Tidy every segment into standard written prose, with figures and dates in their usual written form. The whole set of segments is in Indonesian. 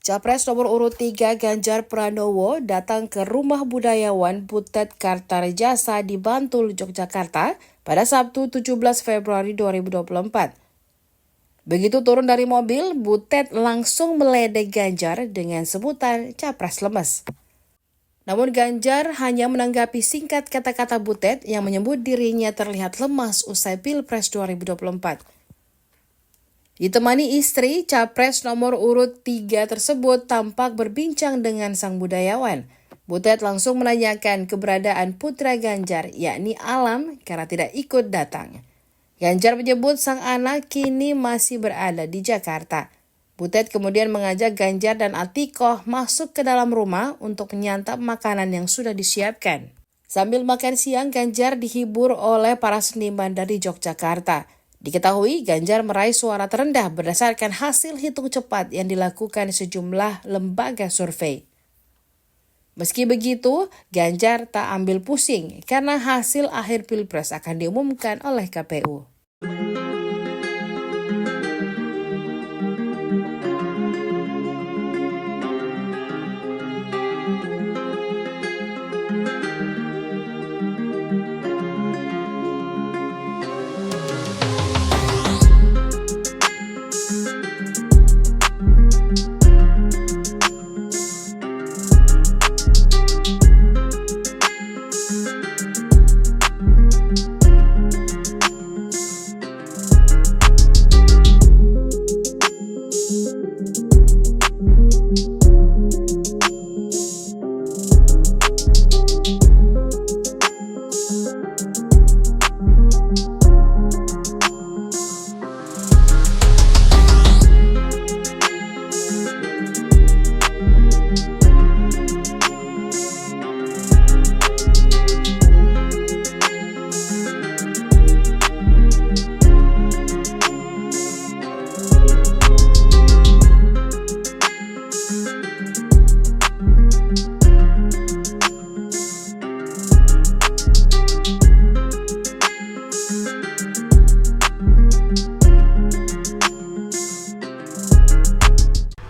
Capres nomor urut 3 Ganjar Pranowo datang ke Rumah Budayawan Butet Kartarejasa di Bantul, Yogyakarta pada Sabtu 17 Februari 2024. Begitu turun dari mobil, Butet langsung meledek Ganjar dengan sebutan Capres lemes. Namun Ganjar hanya menanggapi singkat kata-kata Butet yang menyebut dirinya terlihat lemas usai Pilpres 2024. Ditemani istri, Capres nomor urut 3 tersebut tampak berbincang dengan sang budayawan. Butet langsung menanyakan keberadaan putra Ganjar, yakni Alam, karena tidak ikut datang. Ganjar menyebut sang anak kini masih berada di Jakarta. Butet kemudian mengajak Ganjar dan Atikoh masuk ke dalam rumah untuk menyantap makanan yang sudah disiapkan. Sambil makan siang, Ganjar dihibur oleh para seniman dari Yogyakarta. Diketahui Ganjar meraih suara terendah berdasarkan hasil hitung cepat yang dilakukan sejumlah lembaga survei. Meski begitu, Ganjar tak ambil pusing karena hasil akhir Pilpres akan diumumkan oleh KPU.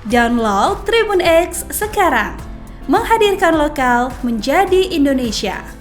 Download Tribun X sekarang, menghadirkan lokal menjadi Indonesia.